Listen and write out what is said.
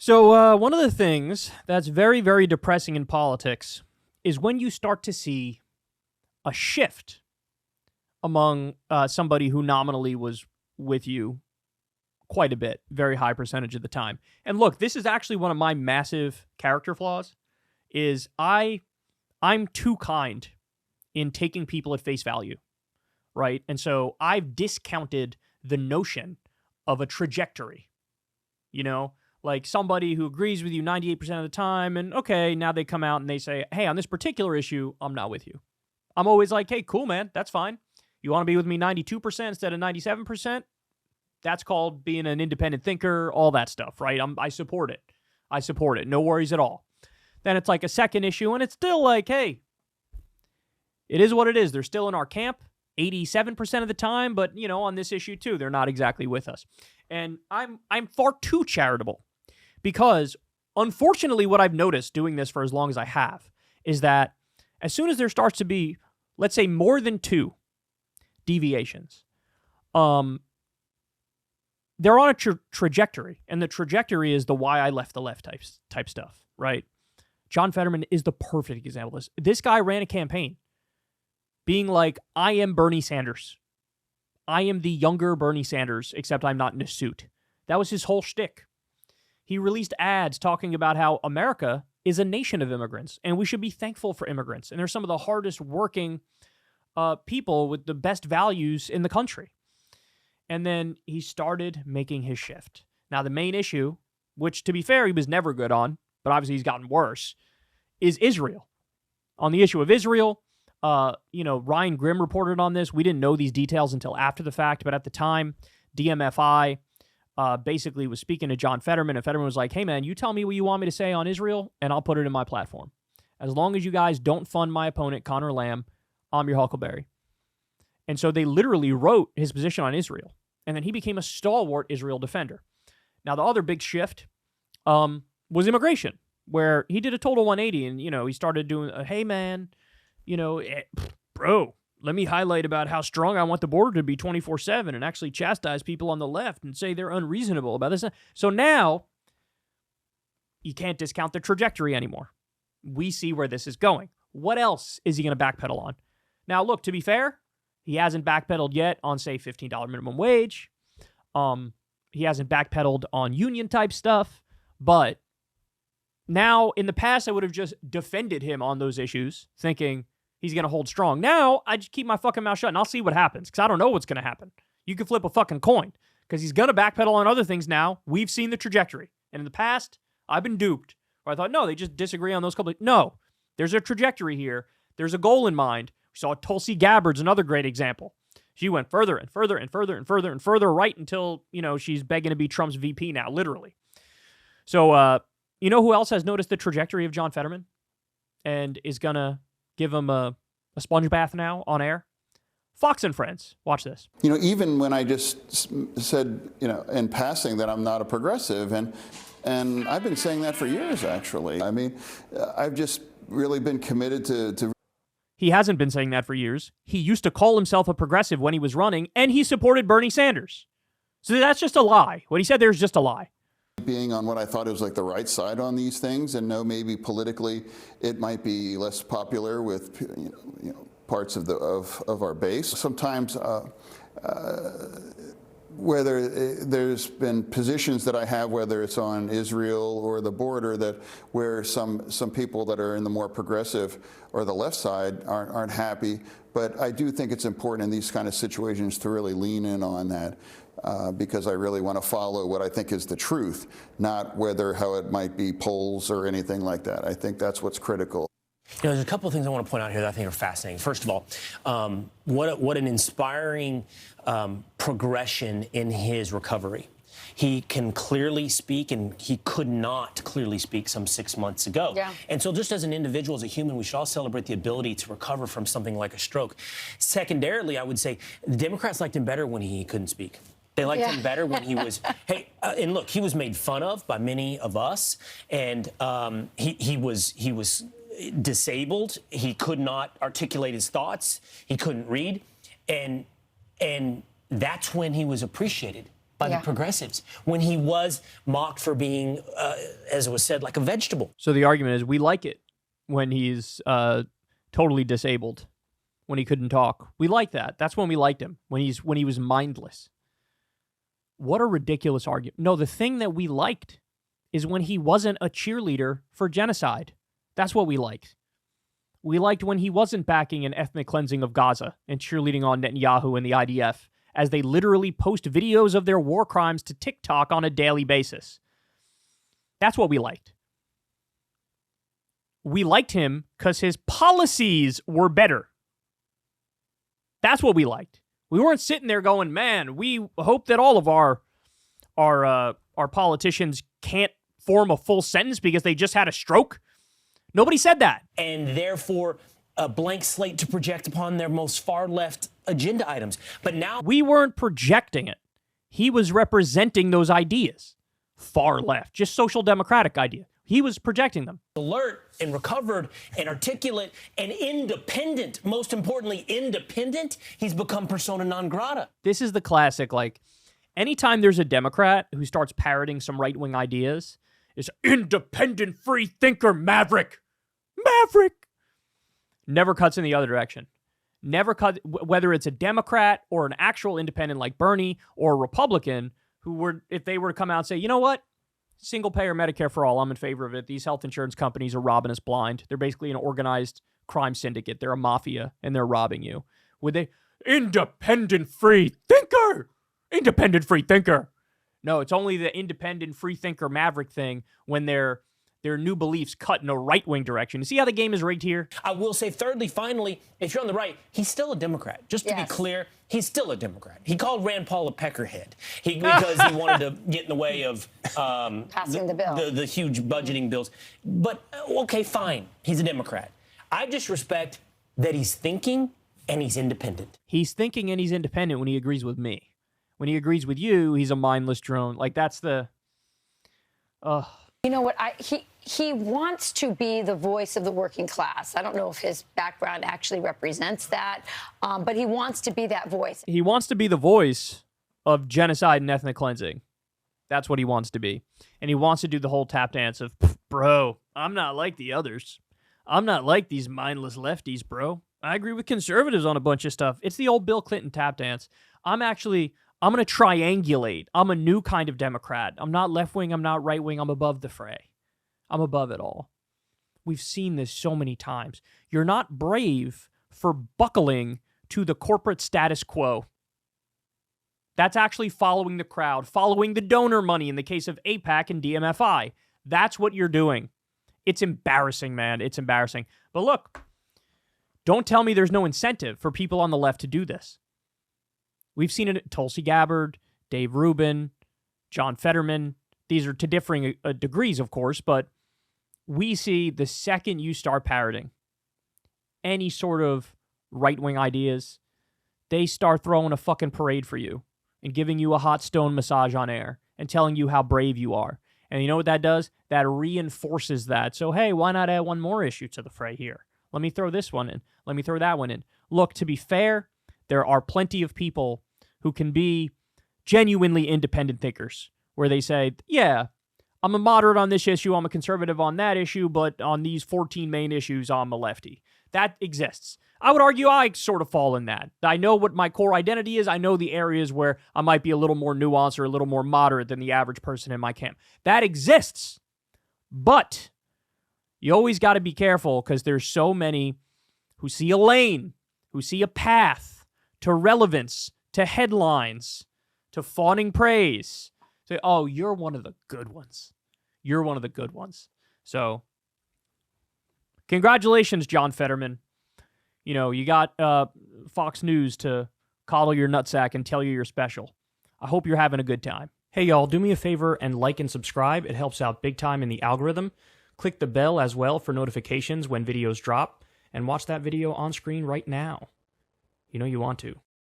So one of the things that's very, very depressing in politics is when you start to see a shift among somebody who nominally was with you quite a bit, very high percentage of the time. And look, this is actually one of my massive character flaws, is I'm too kind in taking people at face value, right? And so I've discounted the notion of a trajectory, you know? Like somebody who agrees with you 98% of the time, and okay, now they come out and they say, hey, on this particular issue, I'm not with you. I'm always like, hey, cool, man, that's fine. You want to be with me 92% instead of 97%? That's called being an independent thinker, all that stuff, right? I support it. I support it. No worries at all. Then it's like a second issue, and it's still like, hey, it is what it is. They're still in our camp 87% of the time, but, you know, on this issue too, they're not exactly with us. And I'm far too charitable because, unfortunately, what I've noticed doing this for as long as I have is that as soon as there starts to be, let's say, more than two deviations, they're on a trajectory, and the trajectory is the why I left the left type stuff, right? John Fetterman is the perfect example of this. This guy ran a campaign being like, I am Bernie Sanders. I am the younger Bernie Sanders, except I'm not in a suit. That was his whole shtick. He released ads talking about how America is a nation of immigrants, and we should be thankful for immigrants. And they're some of the hardest working people with the best values in the country. And then he started making his shift. Now, the main issue, which to be fair, he was never good on, but obviously he's gotten worse, is Israel. On the issue of Israel, Ryan Grimm reported on this. We didn't know these details until after the fact, but at the time, DMFI basically was speaking to John Fetterman, and Fetterman was like, hey, man, you tell me what you want me to say on Israel, and I'll put it in my platform. As long as you guys don't fund my opponent, Conor Lamb, I'm your Huckleberry. And so they literally wrote his position on Israel. And then he became a stalwart Israel defender. Now, the other big shift was immigration, where he did a total 180. And, he started doing, hey, man, bro, let me highlight about how strong I want the border to be 24/7 and actually chastise people on the left and say they're unreasonable about this. So now you can't discount the trajectory anymore. We see where this is going. What else is he going to backpedal on? Now, look, to be fair, he hasn't backpedaled yet on, say, $15 minimum wage. He hasn't backpedaled on union-type stuff. But now, in the past, I would have just defended him on those issues, thinking he's going to hold strong. Now, I just keep my fucking mouth shut, and I'll see what happens, because I don't know what's going to happen. You can flip a fucking coin, because he's going to backpedal on other things now. We've seen the trajectory. And in the past, I've been duped, where I thought, no, they just disagree on those couple. No, there's a trajectory here. There's a goal in mind. We saw Tulsi Gabbard's another great example. She went further and further and further and further and further right until, she's begging to be Trump's VP now, literally. So, who else has noticed the trajectory of John Fetterman and is going to give him a sponge bath now on air? Fox and Friends. Watch this. Even when I just said, in passing that I'm not a progressive, and I've been saying that for years, actually. I mean, I've just really been committed to He hasn't been saying that for years. He used to call himself a progressive when he was running, and he supported Bernie Sanders. So that's just a lie. What he said there is just a lie. Being on what I thought was like the right side on these things, and know maybe politically it might be less popular with parts of our base. Sometimes whether there's been positions that I have, whether it's on Israel or the border, that where some people that are in the more progressive or the left side aren't happy. But I do think it's important in these kind of situations to really lean in on that. Because I really want to follow what I think is the truth, not how it might be polls or anything like that. I think that's what's critical. There's a couple of things I want to point out here that I think are fascinating. First of all, what an inspiring progression in his recovery. He can clearly speak, and he could not clearly speak some 6 months ago. Yeah. And so just as an individual, as a human, we should all celebrate the ability to recover from something like a stroke. Secondarily, I would say the Democrats liked him better when he couldn't speak. They liked him better when he was, and look, he was made fun of by many of us, and he was disabled. He could not articulate his thoughts. He couldn't read, and that's when he was appreciated. by the progressives, when he was mocked for being, as it was said, like a vegetable. So the argument is we like it when he's totally disabled, when he couldn't talk. We like that. That's when we liked him, when he was mindless. What a ridiculous argument. No, the thing that we liked is when he wasn't a cheerleader for genocide. That's what we liked. We liked when he wasn't backing an ethnic cleansing of Gaza and cheerleading on Netanyahu and the IDF as they literally post videos of their war crimes to TikTok on a daily basis. That's what we liked. We liked him because his policies were better. That's what we liked. We weren't sitting there going, man, we hope that all of our politicians can't form a full sentence because they just had a stroke. Nobody said that. And therefore, a blank slate to project upon their most far-left agenda items. But now... We weren't projecting it. He was representing those ideas. Far left, just social democratic idea. He was projecting them. Alert and recovered and articulate and independent, most importantly, independent, he's become persona non grata. This is the classic, like, anytime there's a Democrat who starts parroting some right-wing ideas, it's independent free thinker maverick. Maverick! Never cuts in the other direction. Never cuts, whether it's a Democrat or an actual independent like Bernie or a Republican, who were, if they were to come out and say, you know what? Single-payer Medicare for all, I'm in favor of it. These health insurance companies are robbing us blind. They're basically an organized crime syndicate. They're a mafia, and they're robbing you. Would they? Independent free thinker! Independent free thinker! No, it's only the independent free thinker maverick thing when their new beliefs cut in a right-wing direction. You see how the game is rigged here? I will say, thirdly, finally, if you're on the right, he's still a Democrat. Just to be clear, he's still a Democrat. He called Rand Paul a peckerhead because he wanted to get in the way of passing the bill, the huge budgeting bills. But, okay, fine. He's a Democrat. I just respect that he's thinking and he's independent. He's thinking and he's independent when he agrees with me. When he agrees with you, he's a mindless drone. Like, that's the... You know what? He wants to be the voice of the working class. I don't know if his background actually represents that, but he wants to be that voice. He wants to be the voice of genocide and ethnic cleansing. That's what he wants to be. And he wants to do the whole tap dance of, bro, I'm not like the others. I'm not like these mindless lefties, bro. I agree with conservatives on a bunch of stuff. It's the old Bill Clinton tap dance. I'm going to triangulate. I'm a new kind of Democrat. I'm not left-wing. I'm not right-wing. I'm above the fray. I'm above it all. We've seen this so many times. You're not brave for buckling to the corporate status quo. That's actually following the crowd, following the donor money in the case of AIPAC and DMFI. That's what you're doing. It's embarrassing, man. It's embarrassing. But look, don't tell me there's no incentive for people on the left to do this. We've seen it, Tulsi Gabbard, Dave Rubin, John Fetterman. These are to differing degrees, of course, but we see the second you start parroting any sort of right-wing ideas, they start throwing a fucking parade for you and giving you a hot stone massage on air and telling you how brave you are. And you know what that does? That reinforces that. So, hey, why not add one more issue to the fray here? Let me throw this one in. Let me throw that one in. Look, to be fair, there are plenty of people who can be genuinely independent thinkers, where they say, yeah, I'm a moderate on this issue, I'm a conservative on that issue, but on these 14 main issues, I'm a lefty. That exists. I would argue I sort of fall in that. I know what my core identity is. I know the areas where I might be a little more nuanced or a little more moderate than the average person in my camp. That exists. But you always got to be careful because there's so many who see a lane, who see a path to relevance, to headlines, to fawning praise. Say, oh, you're one of the good ones. You're one of the good ones. So, congratulations, John Fetterman. You know, you got Fox News to coddle your nutsack and tell you you're special. I hope you're having a good time. Hey, y'all, do me a favor and like and subscribe. It helps out big time in the algorithm. Click the bell as well for notifications when videos drop. And watch that video on screen right now. You know you want to.